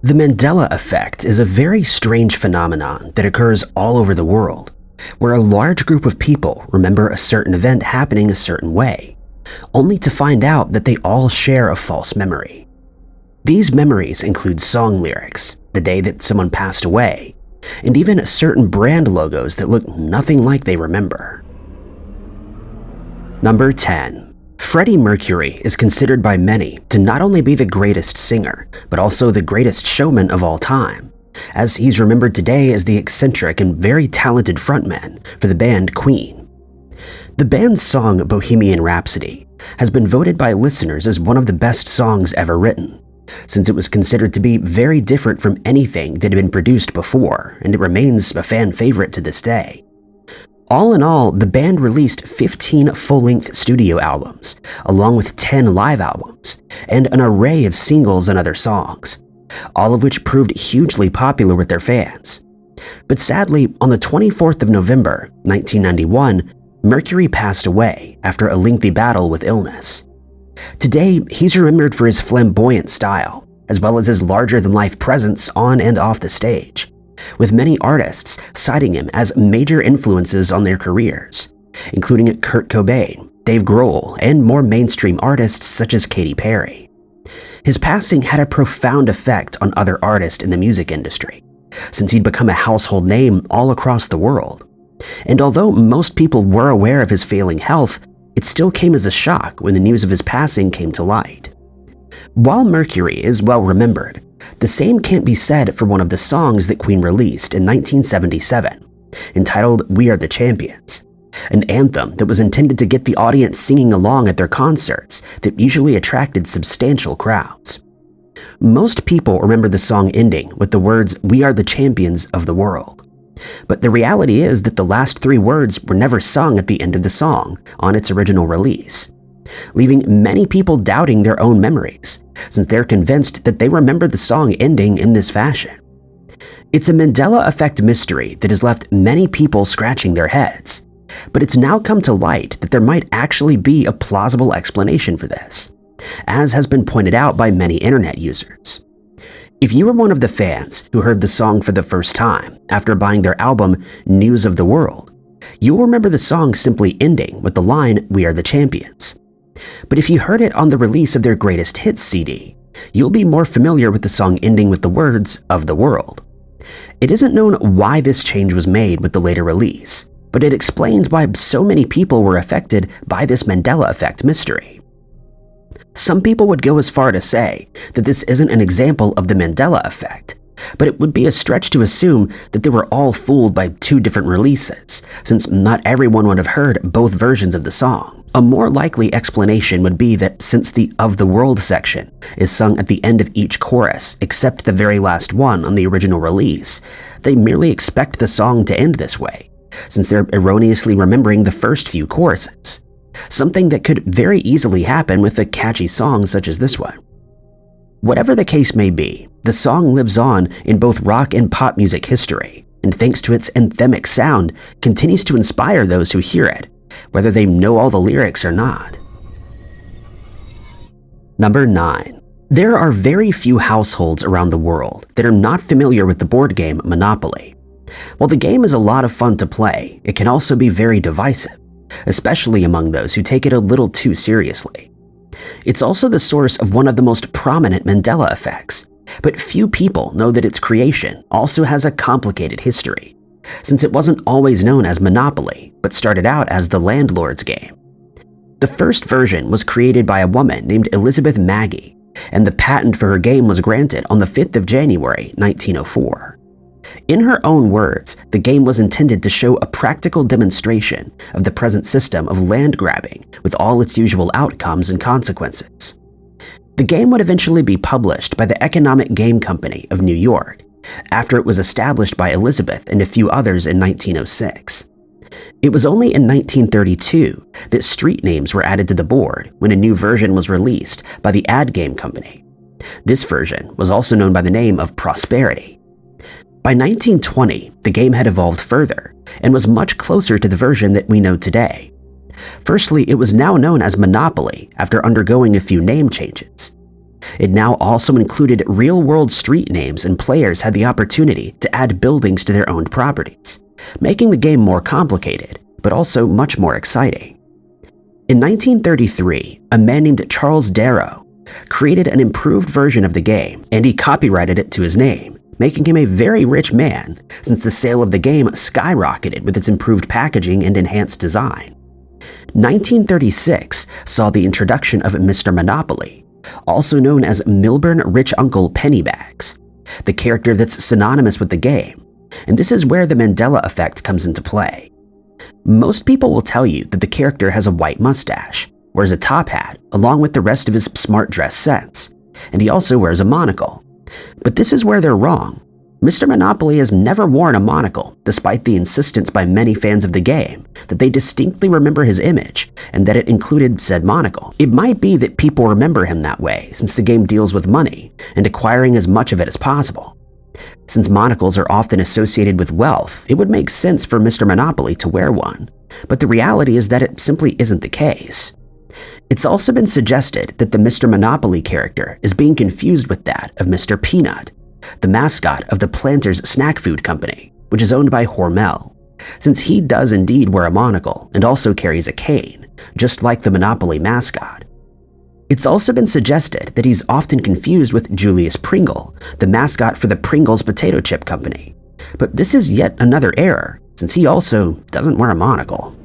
The Mandela effect is a very strange phenomenon that occurs all over the world, where a large group of people remember a certain event happening a certain way, only to find out that they all share a false memory. These memories include song lyrics, the day that someone passed away, and even certain brand logos that look nothing like they remember. Number 10. Freddie Mercury is considered by many to not only be the greatest singer, but also the greatest showman of all time, as he's remembered today as the eccentric and very talented frontman for the band Queen. The band's song Bohemian Rhapsody has been voted by listeners as one of the best songs ever written, since it was considered to be very different from anything that had been produced before, and it remains a fan favorite to this day. All in all, the band released 15 full-length studio albums, along with 10 live albums, and an array of singles and other songs, all of which proved hugely popular with their fans. But sadly, on the 24th of November, 1991, Mercury passed away after a lengthy battle with illness. Today, he's remembered for his flamboyant style, as well as his larger-than-life presence on and off the stage, with many artists citing him as major influences on their careers, including Kurt Cobain, Dave Grohl, and more mainstream artists such as Katy Perry. His passing had a profound effect on other artists in the music industry, since he'd become a household name all across the world. And although most people were aware of his failing health, it still came as a shock when the news of his passing came to light. While Mercury is well remembered, the same can't be said for one of the songs that Queen released in 1977, entitled We Are the Champions, an anthem that was intended to get the audience singing along at their concerts that usually attracted substantial crowds. Most people remember the song ending with the words, "We are the champions of the world." But the reality is that the last three words were never sung at the end of the song on its original release, leaving many people doubting their own memories, since they're convinced that they remember the song ending in this fashion. It's a Mandela effect mystery that has left many people scratching their heads, but it's now come to light that there might actually be a plausible explanation for this, as has been pointed out by many internet users. If you were one of the fans who heard the song for the first time after buying their album News of the World, you'll remember the song simply ending with the line, "We are the champions." But if you heard it on the release of their greatest hits CD, you'll be more familiar with the song ending with the words, "of the world." It isn't known why this change was made with the later release, but it explains why so many people were affected by this Mandela effect mystery. Some people would go as far to say that this isn't an example of the Mandela effect, but it would be a stretch to assume that they were all fooled by two different releases, since not everyone would have heard both versions of the song. A more likely explanation would be that since the "of the world" section is sung at the end of each chorus except the very last one on the original release, they merely expect the song to end this way, since they're erroneously remembering the first few choruses, something that could very easily happen with a catchy song such as this one. Whatever the case may be, the song lives on in both rock and pop music history, and thanks to its anthemic sound, continues to inspire those who hear it, whether they know all the lyrics or not. Number 9. There are very few households around the world that are not familiar with the board game Monopoly. While the game is a lot of fun to play, it can also be very divisive, especially among those who take it a little too seriously. It's also the source of one of the most prominent Mandela effects, but few people know that its creation also has a complicated history, since it wasn't always known as Monopoly, but started out as the landlord's game. The first version was created by a woman named Elizabeth Maggie, and the patent for her game was granted on the 5th of January, 1904. In her own words, the game was intended to show a practical demonstration of the present system of land grabbing with all its usual outcomes and consequences. The game would eventually be published by the Economic Game Company of New York, after it was established by Elizabeth and a few others in 1906. It was only in 1932 that street names were added to the board when a new version was released by the Ad Game Company. This version was also known by the name of Prosperity. By 1920, the game had evolved further and was much closer to the version that we know today. Firstly, it was now known as Monopoly after undergoing a few name changes. It now also included real-world street names, and players had the opportunity to add buildings to their owned properties, making the game more complicated, but also much more exciting. In 1933, a man named Charles Darrow created an improved version of the game, and he copyrighted it to his name, making him a very rich man since the sale of the game skyrocketed with its improved packaging and enhanced design. 1936 saw the introduction of Mr. Monopoly, also known as Milburn Rich Uncle Pennybags, the character that's synonymous with the game, and this is where the Mandela effect comes into play. Most people will tell you that the character has a white mustache, wears a top hat along with the rest of his smart dress sense, and he also wears a monocle. But this is where they're wrong. Mr. Monopoly has never worn a monocle, despite the insistence by many fans of the game that they distinctly remember his image and that it included said monocle. It might be that people remember him that way since the game deals with money and acquiring as much of it as possible. Since monocles are often associated with wealth, it would make sense for Mr. Monopoly to wear one, but the reality is that it simply isn't the case. It's also been suggested that the Mr. Monopoly character is being confused with that of Mr. Peanut, the mascot of the Planters Snack Food Company, which is owned by Hormel, since he does indeed wear a monocle and also carries a cane, just like the Monopoly mascot. It's also been suggested that he's often confused with Julius Pringle, the mascot for the Pringles Potato Chip Company, but this is yet another error, since he also doesn't wear a monocle.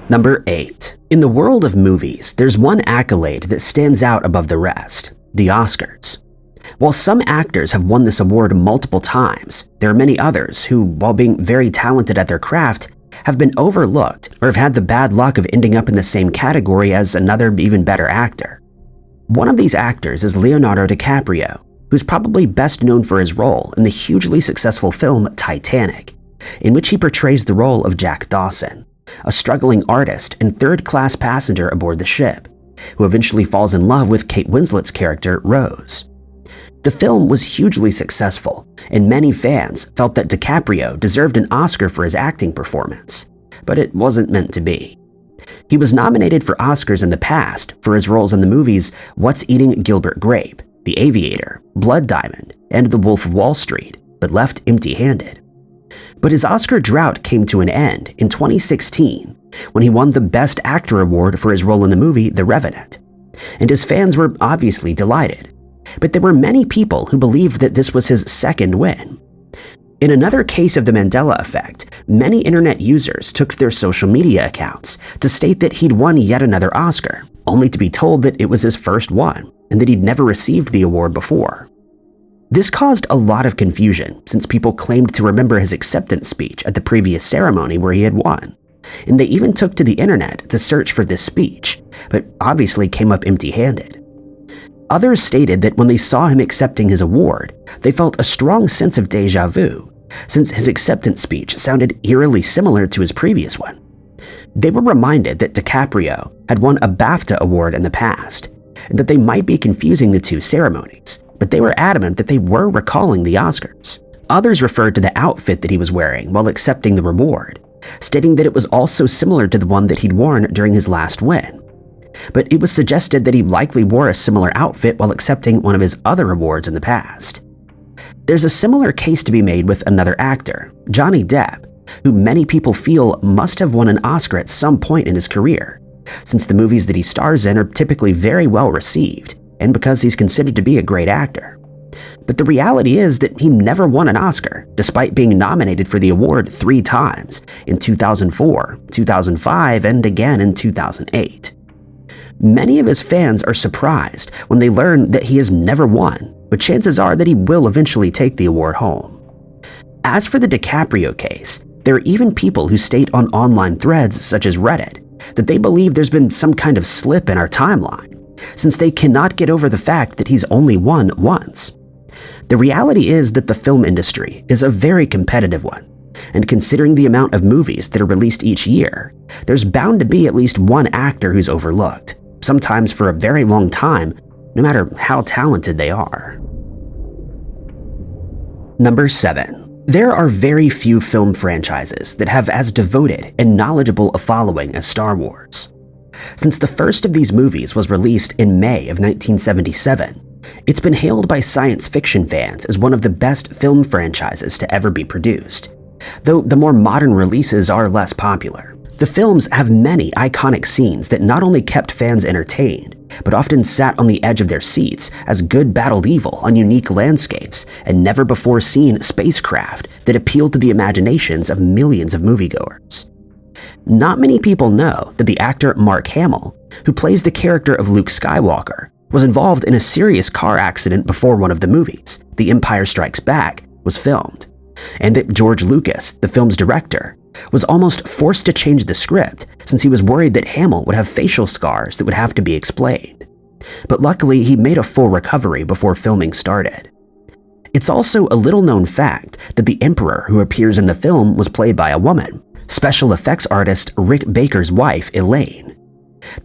Number 8. In the world of movies, there's one accolade that stands out above the rest: the Oscars. While some actors have won this award multiple times, there are many others who, while being very talented at their craft, have been overlooked or have had the bad luck of ending up in the same category as another even better actor. One of these actors is Leonardo DiCaprio, who's probably best known for his role in the hugely successful film Titanic, in which he portrays the role of Jack Dawson, a struggling artist and third-class passenger aboard the ship, who eventually falls in love with Kate Winslet's character, Rose. The film was hugely successful, and many fans felt that DiCaprio deserved an Oscar for his acting performance, but it wasn't meant to be. He was nominated for Oscars in the past for his roles in the movies What's Eating Gilbert Grape, The Aviator, Blood Diamond, and The Wolf of Wall Street, but left empty-handed. But his Oscar drought came to an end in 2016 when he won the Best Actor award for his role in the movie The Revenant, and his fans were obviously delighted. But there were many people who believed that this was his second win. In another case of the Mandela effect, many internet users took to their social media accounts to state that he'd won yet another Oscar, only to be told that it was his first one and that he'd never received the award before. This caused a lot of confusion since people claimed to remember his acceptance speech at the previous ceremony where he had won, and they even took to the internet to search for this speech, but obviously came up empty-handed. Others stated that when they saw him accepting his award, they felt a strong sense of déjà vu, since his acceptance speech sounded eerily similar to his previous one. They were reminded that DiCaprio had won a BAFTA award in the past, and that they might be confusing the two ceremonies, but they were adamant that they were recalling the Oscars. Others referred to the outfit that he was wearing while accepting the reward, stating that it was also similar to the one that he'd worn during his last win. But it was suggested that he likely wore a similar outfit while accepting one of his other awards in the past. There's a similar case to be made with another actor, Johnny Depp, who many people feel must have won an Oscar at some point in his career, since the movies that he stars in are typically very well received, and because he's considered to be a great actor. But the reality is that he never won an Oscar, despite being nominated for the award 3 times, in 2004, 2005, and again in 2008. Many of his fans are surprised when they learn that he has never won, but chances are that he will eventually take the award home. As for the DiCaprio case, there are even people who state on online threads such as Reddit that they believe there's been some kind of slip in our timeline, since they cannot get over the fact that he's only won once. The reality is that the film industry is a very competitive one, and considering the amount of movies that are released each year, there's bound to be at least one actor who's overlooked, sometimes for a very long time, no matter how talented they are. Number 7. There are very few film franchises that have as devoted and knowledgeable a following as Star Wars. Since the first of these movies was released in May of 1977, it's been hailed by science fiction fans as one of the best film franchises to ever be produced, though the more modern releases are less popular. The films have many iconic scenes that not only kept fans entertained, but often sat on the edge of their seats as good battled evil on unique landscapes and never-before-seen spacecraft that appealed to the imaginations of millions of moviegoers. Not many people know that the actor Mark Hamill, who plays the character of Luke Skywalker, was involved in a serious car accident before one of the movies, The Empire Strikes Back, was filmed, and that George Lucas, the film's director, was almost forced to change the script since he was worried that Hamill would have facial scars that would have to be explained. But luckily, he made a full recovery before filming started. It's also a little-known fact that the Emperor who appears in the film was played by a woman, special effects artist Rick Baker's wife, Elaine.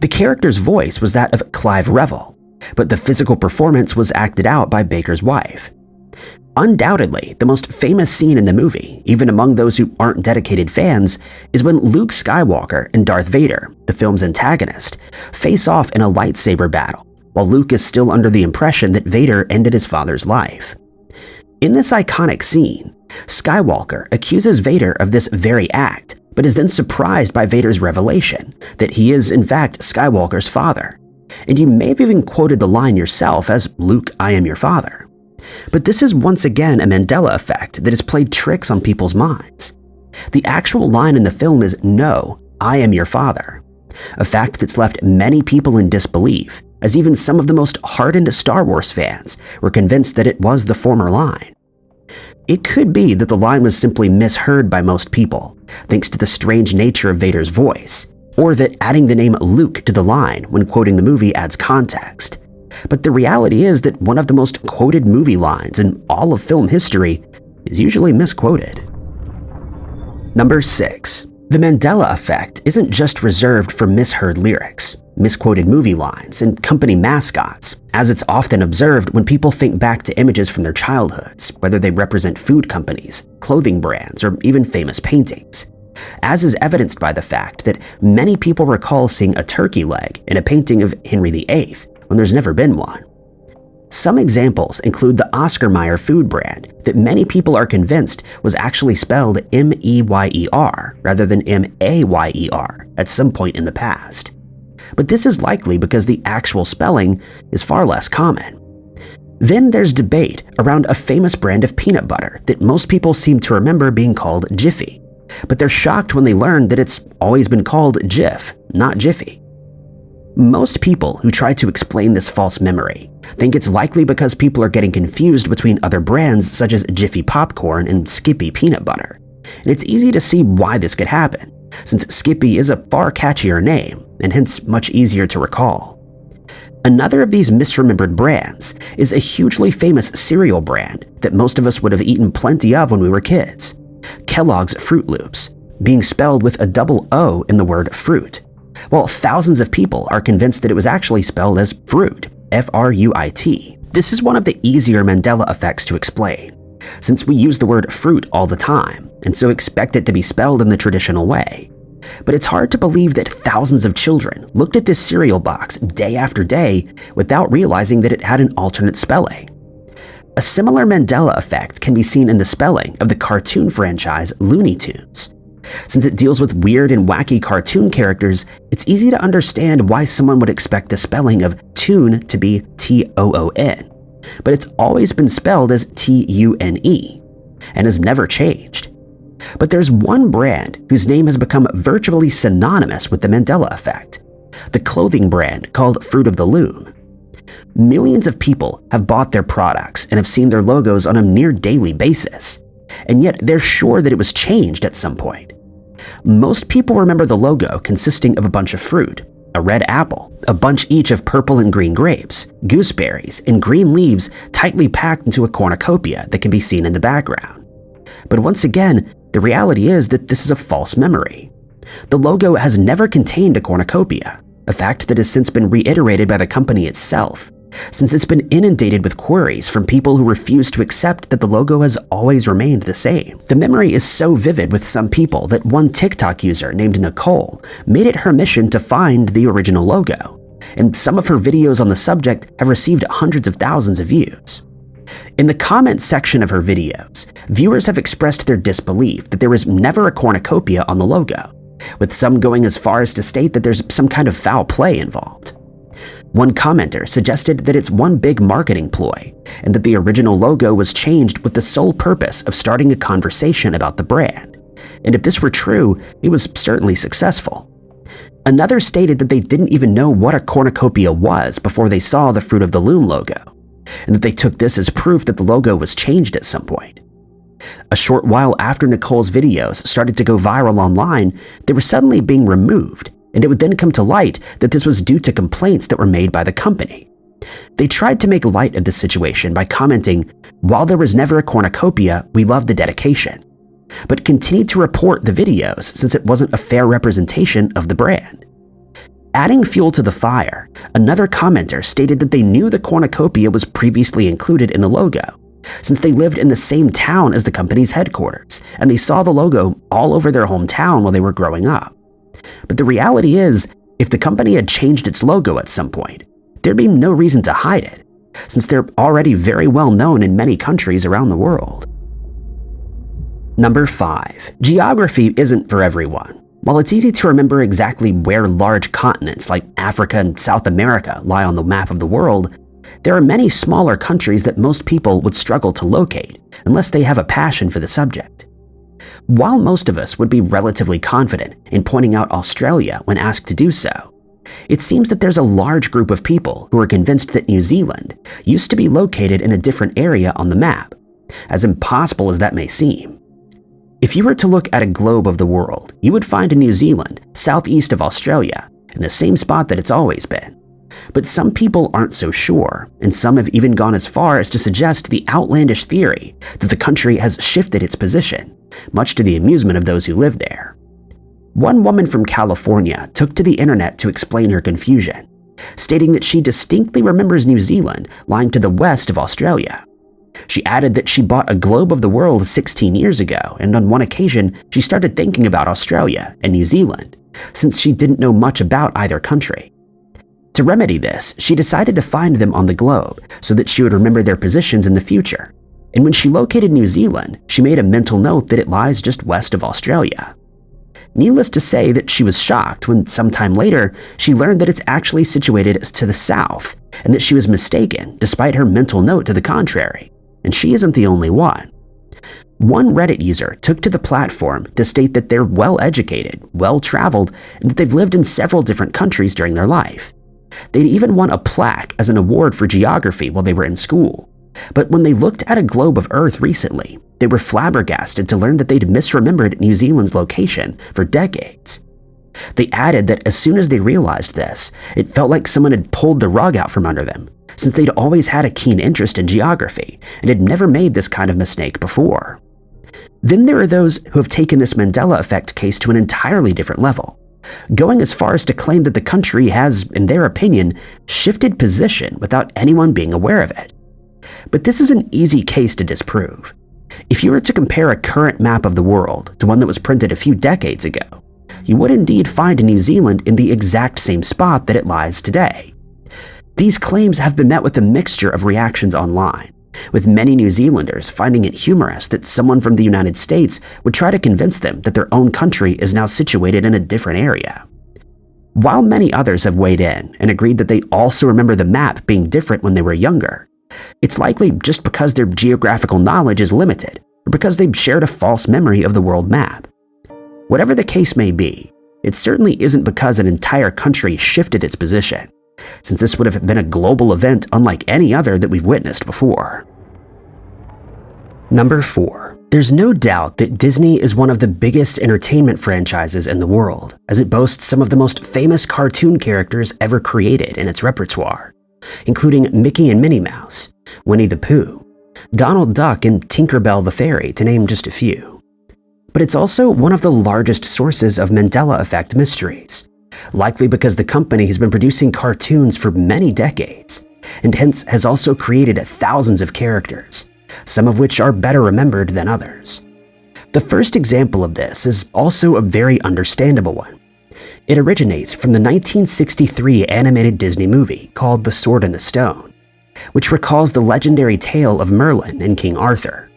The character's voice was that of Clive Revill, but the physical performance was acted out by Baker's wife. Undoubtedly, the most famous scene in the movie, even among those who aren't dedicated fans, is when Luke Skywalker and Darth Vader, the film's antagonist, face off in a lightsaber battle, while Luke is still under the impression that Vader ended his father's life. In this iconic scene, Skywalker accuses Vader of this very act, but is then surprised by Vader's revelation that he is in fact Skywalker's father. And you may have even quoted the line yourself as, "Luke, I am your father." But this is once again a Mandela effect that has played tricks on people's minds. The actual line in the film is, "No, I am your father," a fact that's left many people in disbelief, as even some of the most hardened Star Wars fans were convinced that it was the former line. It could be that the line was simply misheard by most people, thanks to the strange nature of Vader's voice, or that adding the name Luke to the line when quoting the movie adds context. But the reality is that one of the most quoted movie lines in all of film history is usually misquoted. Number 6. The Mandela effect isn't just reserved for misheard lyrics, misquoted movie lines, and company mascots, as it's often observed when people think back to images from their childhoods, whether they represent food companies, clothing brands, or even famous paintings. As is evidenced by the fact that many people recall seeing a turkey leg in a painting of Henry VIII when there's never been one. Some examples include the Oscar Mayer food brand that many people are convinced was actually spelled M-E-Y-E-R rather than M-A-Y-E-R at some point in the past. But this is likely because the actual spelling is far less common. Then there's debate around a famous brand of peanut butter that most people seem to remember being called Jiffy, but they're shocked when they learn that it's always been called Jif, not Jiffy. Most people who try to explain this false memory think it's likely because people are getting confused between other brands such as Jiffy popcorn and Skippy peanut butter. And it's easy to see why this could happen, since Skippy is a far catchier name and hence much easier to recall. Another of these misremembered brands is a hugely famous cereal brand that most of us would have eaten plenty of when we were kids, Kellogg's Fruit Loops, being spelled with a double O in the word fruit, while thousands of people are convinced that it was actually spelled as fruit, F-R-U-I-T. This is one of the easier Mandela effects to explain, since we use the word fruit all the time, and so expect it to be spelled in the traditional way. But it's hard to believe that thousands of children looked at this cereal box day after day without realizing that it had an alternate spelling. A similar Mandela effect can be seen in the spelling of the cartoon franchise Looney Tunes. Since it deals with weird and wacky cartoon characters, it's easy to understand why someone would expect the spelling of tune to be T-O-O-N, but it's always been spelled as T-U-N-E, and has never changed. But there's one brand whose name has become virtually synonymous with the Mandela effect, the clothing brand called Fruit of the Loom. Millions of people have bought their products and have seen their logos on a near daily basis, and yet they're sure that it was changed at some point. Most people remember the logo consisting of a bunch of fruit, a red apple, a bunch each of purple and green grapes, gooseberries, and green leaves tightly packed into a cornucopia that can be seen in the background. But once again, the reality is that this is a false memory. The logo has never contained a cornucopia, a fact that has since been reiterated by the company itself, since it's been inundated with queries from people who refuse to accept that the logo has always remained the same. The memory is so vivid with some people that one TikTok user named Nicole made it her mission to find the original logo, and some of her videos on the subject have received hundreds of thousands of views. In the comments section of her videos, viewers have expressed their disbelief that there was never a cornucopia on the logo, with some going as far as to state that there's some kind of foul play involved. One commenter suggested that it's one big marketing ploy, and that the original logo was changed with the sole purpose of starting a conversation about the brand. And if this were true, it was certainly successful. Another stated that they didn't even know what a cornucopia was before they saw the Fruit of the Loom logo, and that they took this as proof that the logo was changed at some point. A short while after Nicole's videos started to go viral online, they were suddenly being removed, and it would then come to light that this was due to complaints that were made by the company. They tried to make light of the situation by commenting, "While there was never a cornucopia, we love the dedication," but continued to report the videos since it wasn't a fair representation of the brand. Adding fuel to the fire, another commenter stated that they knew the cornucopia was previously included in the logo, since they lived in the same town as the company's headquarters, and they saw the logo all over their hometown while they were growing up. But the reality is, if the company had changed its logo at some point, there'd be no reason to hide it, since they're already very well known in many countries around the world. Number 5. Geography isn't for everyone. While it's easy to remember exactly where large continents like Africa and South America lie on the map of the world, there are many smaller countries that most people would struggle to locate unless they have a passion for the subject. While most of us would be relatively confident in pointing out Australia when asked to do so, it seems that there's a large group of people who are convinced that New Zealand used to be located in a different area on the map, as impossible as that may seem. If you were to look at a globe of the world, you would find New Zealand southeast of Australia in the same spot that it's always been. But some people aren't so sure, and some have even gone as far as to suggest the outlandish theory that the country has shifted its position, much to the amusement of those who live there. One woman from California took to the internet to explain her confusion, stating that she distinctly remembers New Zealand lying to the west of Australia. She added that she bought a globe of the world 16 years ago, and on one occasion she started thinking about Australia and New Zealand, since she didn't know much about either country. To remedy this, she decided to find them on the globe so that she would remember their positions in the future. And when she located New Zealand, she made a mental note that it lies just west of Australia. Needless to say that she was shocked when sometime later she learned that it's actually situated to the south, and that she was mistaken despite her mental note to the contrary. And she isn't the only one. One Reddit user took to the platform to state that they're well-educated, well-traveled, and that they've lived in several different countries during their life. They'd even won a plaque as an award for geography while they were in school. But when they looked at a globe of Earth recently, they were flabbergasted to learn that they'd misremembered New Zealand's location for decades. They added that as soon as they realized this, it felt like someone had pulled the rug out from under them, since they'd always had a keen interest in geography and had never made this kind of mistake before. Then there are those who have taken this Mandela effect case to an entirely different level, going as far as to claim that the country has, in their opinion, shifted position without anyone being aware of it. But this is an easy case to disprove. If you were to compare a current map of the world to one that was printed a few decades ago, you would indeed find New Zealand in the exact same spot that it lies today. These claims have been met with a mixture of reactions online, with many New Zealanders finding it humorous that someone from the United States would try to convince them that their own country is now situated in a different area. While many others have weighed in and agreed that they also remember the map being different when they were younger, it's likely just because their geographical knowledge is limited, or because they've shared a false memory of the world map. Whatever the case may be, it certainly isn't because an entire country shifted its position, since this would have been a global event unlike any other that we've witnessed before. Number 4. There's no doubt that Disney is one of the biggest entertainment franchises in the world, as it boasts some of the most famous cartoon characters ever created in its repertoire, including Mickey and Minnie Mouse, Winnie the Pooh, Donald Duck, and Tinkerbell the Fairy, to name just a few. But it's also one of the largest sources of Mandela effect mysteries, likely because the company has been producing cartoons for many decades, and hence has also created thousands of characters, some of which are better remembered than others. The first example of this is also a very understandable one. It originates from the 1963 animated Disney movie called The Sword and the Stone, which recalls the legendary tale of Merlin and King Arthur.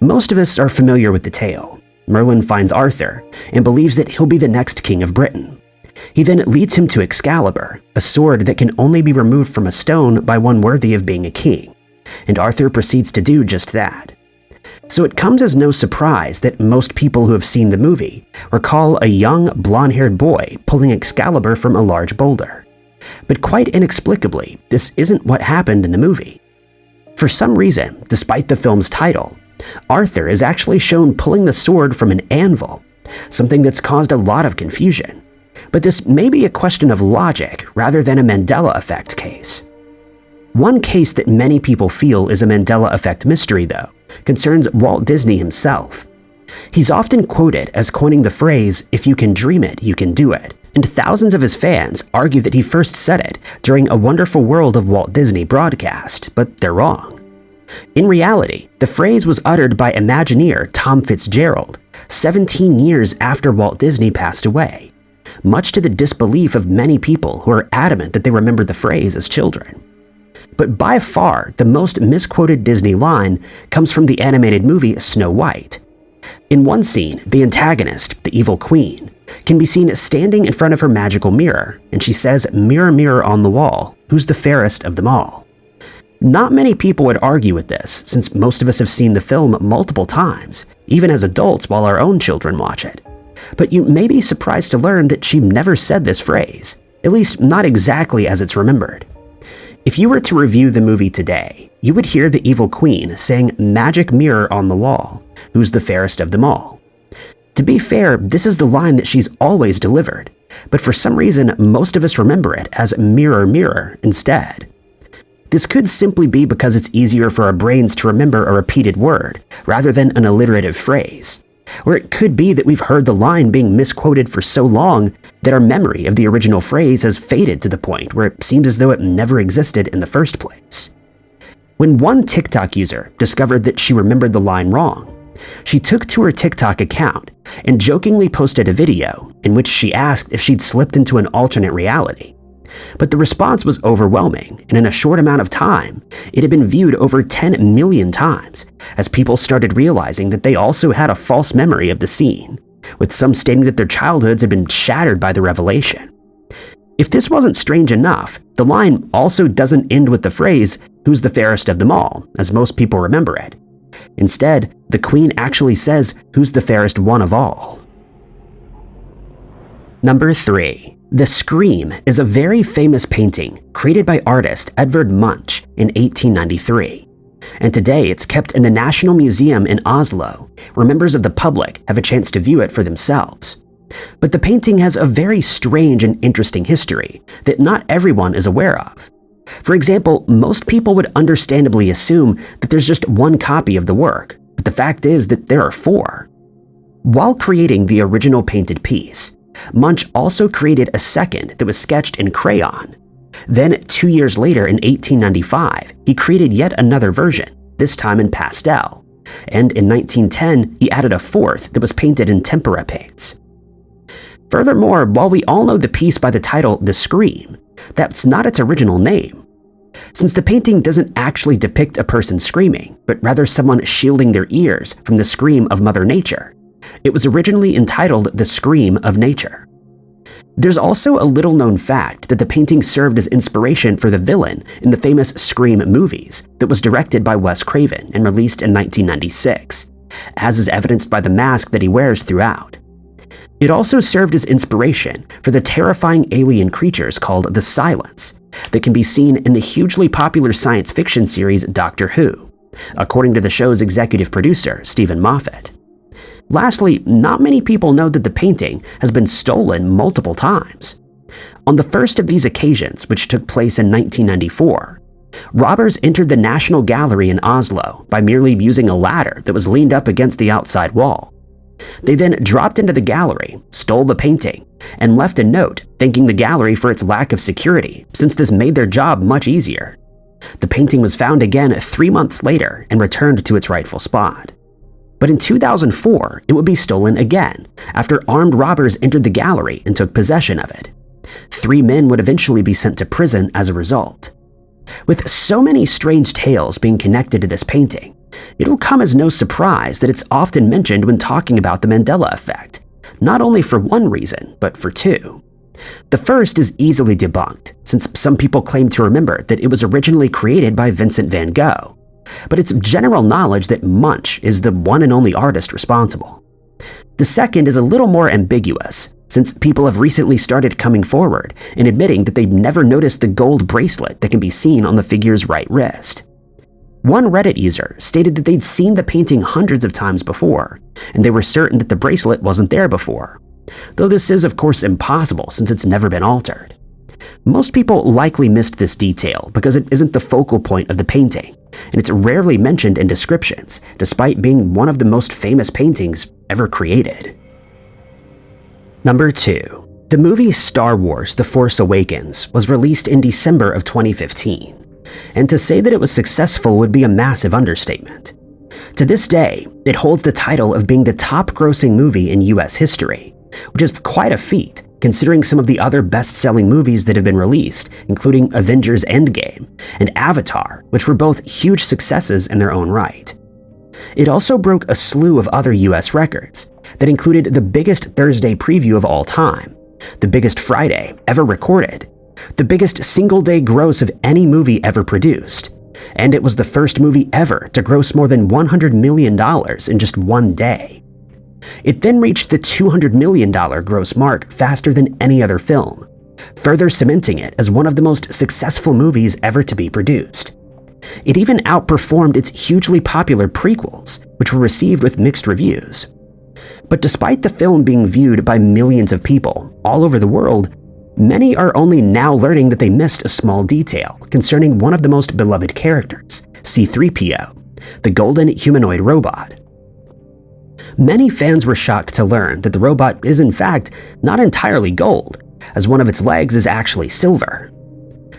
Most of us are familiar with the tale. Merlin finds Arthur and believes that he'll be the next king of Britain. He then leads him to Excalibur, a sword that can only be removed from a stone by one worthy of being a king, and Arthur proceeds to do just that. So it comes as no surprise that most people who have seen the movie recall a young, blonde-haired boy pulling Excalibur from a large boulder. But quite inexplicably, this isn't what happened in the movie. For some reason, despite the film's title, Arthur is actually shown pulling the sword from an anvil, something that's caused a lot of confusion. But this may be a question of logic rather than a Mandela effect case. One case that many people feel is a Mandela effect mystery, though, concerns Walt Disney himself. He's often quoted as coining the phrase, "If you can dream it, you can do it," and thousands of his fans argue that he first said it during A Wonderful World of Walt Disney broadcast, but they're wrong. In reality, the phrase was uttered by Imagineer Tom Fitzgerald 17 years after Walt Disney passed away, much to the disbelief of many people who are adamant that they remember the phrase as children. But by far, the most misquoted Disney line comes from the animated movie Snow White. In one scene, the antagonist, the evil queen, can be seen standing in front of her magical mirror, and she says, "Mirror, mirror on the wall, who's the fairest of them all?" Not many people would argue with this, since most of us have seen the film multiple times, even as adults while our own children watch it. But you may be surprised to learn that she never said this phrase, at least not exactly as it's remembered. If you were to review the movie today, you would hear the evil queen saying, "Magic mirror on the wall, who's the fairest of them all?" To be fair, this is the line that she's always delivered, but for some reason most of us remember it as "mirror, mirror" instead. This could simply be because it's easier for our brains to remember a repeated word rather than an alliterative phrase. Or it could be that we've heard the line being misquoted for so long that our memory of the original phrase has faded to the point where it seems as though it never existed in the first place. When one TikTok user discovered that she remembered the line wrong, she took to her TikTok account and jokingly posted a video in which she asked if she'd slipped into an alternate reality. But the response was overwhelming, and in a short amount of time, it had been viewed over 10 million times, as people started realizing that they also had a false memory of the scene, with some stating that their childhoods had been shattered by the revelation. If this wasn't strange enough, the line also doesn't end with the phrase, "Who's the fairest of them all," as most people remember it. Instead, the queen actually says, "Who's the fairest one of all?" Number 3. The Scream is a very famous painting created by artist Edvard Munch in 1893, and today it's kept in the National Museum in Oslo, where members of the public have a chance to view it for themselves. But the painting has a very strange and interesting history that not everyone is aware of. For example, most people would understandably assume that there's just one copy of the work, but the fact is that there are 4. While creating the original painted piece, Munch also created a second that was sketched in crayon. Then, 2 years later in 1895, he created yet another version, this time in pastel. And in 1910, he added a fourth that was painted in tempera paints. Furthermore, while we all know the piece by the title The Scream, that's not its original name. Since the painting doesn't actually depict a person screaming, but rather someone shielding their ears from the scream of Mother Nature, it was originally entitled The Scream of Nature. There's also a little-known fact that the painting served as inspiration for the villain in the famous Scream movies that was directed by Wes Craven and released in 1996, as is evidenced by the mask that he wears throughout. It also served as inspiration for the terrifying alien creatures called the Silence that can be seen in the hugely popular science fiction series Doctor Who, according to the show's executive producer, Stephen Moffat. Lastly, not many people know that the painting has been stolen multiple times. On the first of these occasions, which took place in 1994, robbers entered the National Gallery in Oslo by merely using a ladder that was leaned up against the outside wall. They then dropped into the gallery, stole the painting, and left a note thanking the gallery for its lack of security, since this made their job much easier. The painting was found again 3 months later and returned to its rightful spot. But in 2004, it would be stolen again after armed robbers entered the gallery and took possession of it. 3 men would eventually be sent to prison as a result. With so many strange tales being connected to this painting, it'll come as no surprise that it's often mentioned when talking about the Mandela effect, not only for one reason, but for two. The first is easily debunked, since some people claim to remember that it was originally created by Vincent van Gogh, but it's general knowledge that Munch is the one and only artist responsible. The second is a little more ambiguous, since people have recently started coming forward and admitting that they've never noticed the gold bracelet that can be seen on the figure's right wrist. One Reddit user stated that they'd seen the painting hundreds of times before, and they were certain that the bracelet wasn't there before, though this is of course impossible since it's never been altered. Most people likely missed this detail because it isn't the focal point of the painting, and it's rarely mentioned in descriptions, despite being one of the most famous paintings ever created. Number 2. The movie Star Wars: The Force Awakens was released in December of 2015, and to say that it was successful would be a massive understatement. To this day, it holds the title of being the top-grossing movie in US history, which is quite a feat considering some of the other best-selling movies that have been released, including Avengers: Endgame and Avatar, which were both huge successes in their own right. It also broke a slew of other US records that included the biggest Thursday preview of all time, the biggest Friday ever recorded, the biggest single-day gross of any movie ever produced, and it was the first movie ever to gross more than $100 million in just one day. It then reached the $200 million gross mark faster than any other film, further cementing it as one of the most successful movies ever to be produced. It even outperformed its hugely popular prequels, which were received with mixed reviews. But despite the film being viewed by millions of people all over the world, many are only now learning that they missed a small detail concerning one of the most beloved characters, C-3PO, the golden humanoid robot. Many fans were shocked to learn that the robot is in fact not entirely gold, as one of its legs is actually silver.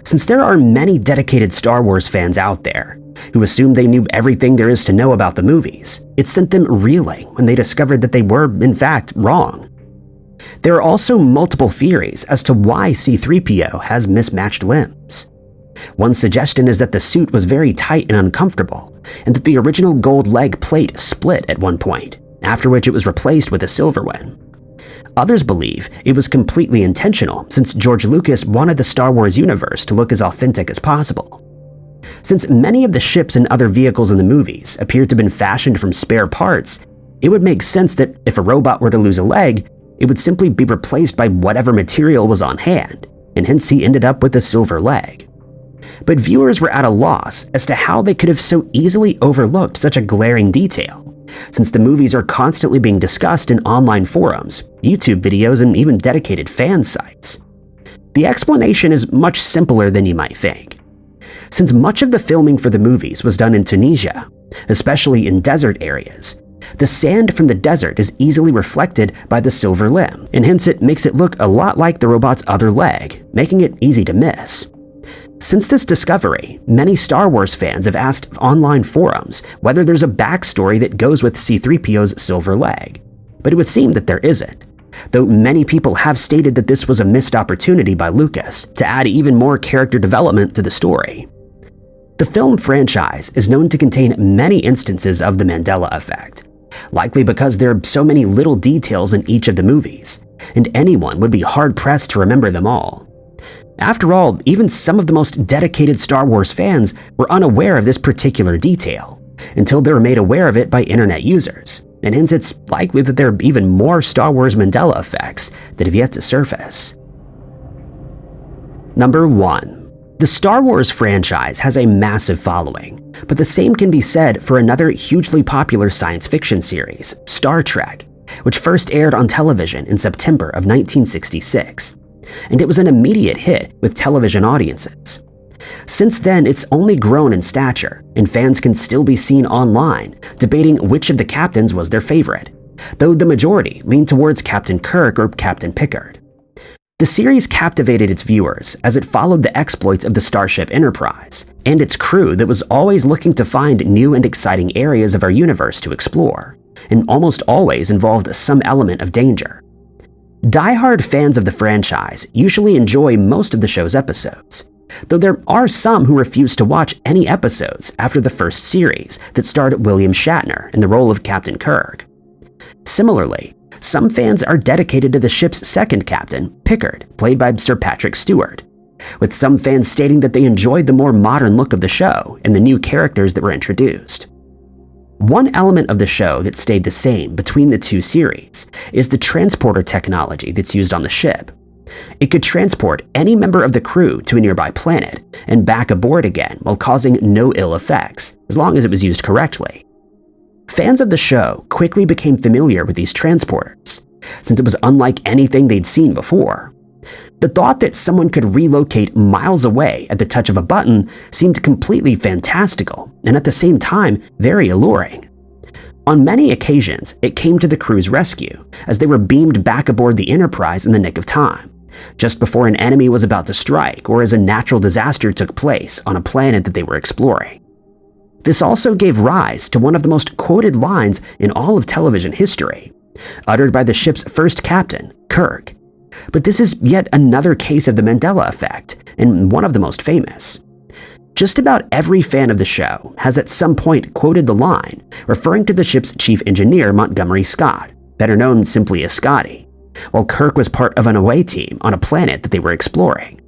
Since there are many dedicated Star Wars fans out there who assumed they knew everything there is to know about the movies, it sent them reeling when they discovered that they were, in fact, wrong. There are also multiple theories as to why C-3PO has mismatched limbs. One suggestion is that the suit was very tight and uncomfortable, and that the original gold leg plate split at one point, after which it was replaced with a silver one. Others believe it was completely intentional, since George Lucas wanted the Star Wars universe to look as authentic as possible. Since many of the ships and other vehicles in the movies appeared to have been fashioned from spare parts, it would make sense that if a robot were to lose a leg, it would simply be replaced by whatever material was on hand, and hence he ended up with a silver leg. But viewers were at a loss as to how they could have so easily overlooked such a glaring detail, since the movies are constantly being discussed in online forums, YouTube videos, and even dedicated fan sites. The explanation is much simpler than you might think. Since much of the filming for the movies was done in Tunisia, especially in desert areas, the sand from the desert is easily reflected by the silver limb, and hence it makes it look a lot like the robot's other leg, making it easy to miss. Since this discovery, many Star Wars fans have asked online forums whether there's a backstory that goes with C-3PO's silver leg, but it would seem that there isn't, though many people have stated that this was a missed opportunity by Lucas to add even more character development to the story. The film franchise is known to contain many instances of the Mandela effect, likely because there are so many little details in each of the movies, and anyone would be hard-pressed to remember them all. After all, even some of the most dedicated Star Wars fans were unaware of this particular detail, until they were made aware of it by internet users, and hence it's likely that there are even more Star Wars Mandela effects that have yet to surface. Number 1. The Star Wars franchise has a massive following, but the same can be said for another hugely popular science fiction series, Star Trek, which first aired on television in September of 1966. And it was an immediate hit with television audiences. Since then, it's only grown in stature, and fans can still be seen online debating which of the captains was their favorite, though the majority lean towards Captain Kirk or Captain Picard. The series captivated its viewers as it followed the exploits of the Starship Enterprise and its crew that was always looking to find new and exciting areas of our universe to explore, and almost always involved some element of danger. Die-hard fans of the franchise usually enjoy most of the show's episodes, though there are some who refuse to watch any episodes after the first series that starred William Shatner in the role of Captain Kirk. Similarly, some fans are dedicated to the ship's second captain, Pickard, played by Sir Patrick Stewart, with some fans stating that they enjoyed the more modern look of the show and the new characters that were introduced. One element of the show that stayed the same between the two series is the transporter technology that's used on the ship. It could transport any member of the crew to a nearby planet and back aboard again while causing no ill effects, as long as it was used correctly. Fans of the show quickly became familiar with these transporters, since it was unlike anything they'd seen before. The thought that someone could relocate miles away at the touch of a button seemed completely fantastical and at the same time very alluring. On many occasions, it came to the crew's rescue as they were beamed back aboard the Enterprise in the nick of time, just before an enemy was about to strike or as a natural disaster took place on a planet that they were exploring. This also gave rise to one of the most quoted lines in all of television history, uttered by the ship's first captain, Kirk. But this is yet another case of the Mandela effect, and one of the most famous. Just about every fan of the show has at some point quoted the line, referring to the ship's chief engineer, Montgomery Scott, better known simply as Scotty, while Kirk was part of an away team on a planet that they were exploring.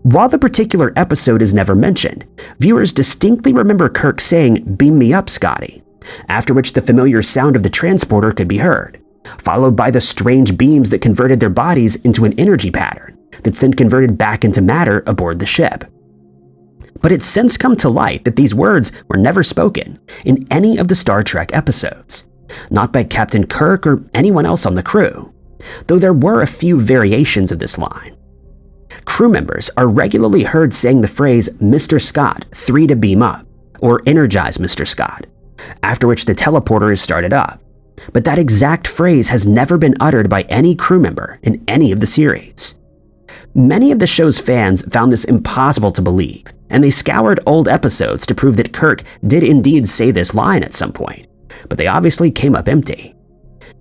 While the particular episode is never mentioned, viewers distinctly remember Kirk saying, "Beam me up, Scotty," after which the familiar sound of the transporter could be heard, followed by the strange beams that converted their bodies into an energy pattern that's then converted back into matter aboard the ship. But it's since come to light that these words were never spoken in any of the Star Trek episodes, not by Captain Kirk or anyone else on the crew, though there were a few variations of this line. Crew members are regularly heard saying the phrase, "Mr. Scott, 3 to beam up," or "Energize, Mr. Scott," after which the teleporter is started up. But that exact phrase has never been uttered by any crew member in any of the series. Many of the show's fans found this impossible to believe, and they scoured old episodes to prove that Kirk did indeed say this line at some point, but they obviously came up empty.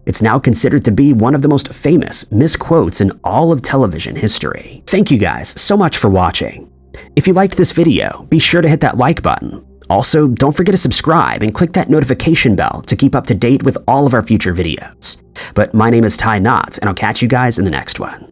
It's now considered to be one of the most famous misquotes in all of television history. Thank you guys so much for watching. If you liked this video, be sure to hit that like button. Also, don't forget to subscribe and click that notification bell to keep up to date with all of our future videos. But my name is Ty Knotts, and I'll catch you guys in the next one.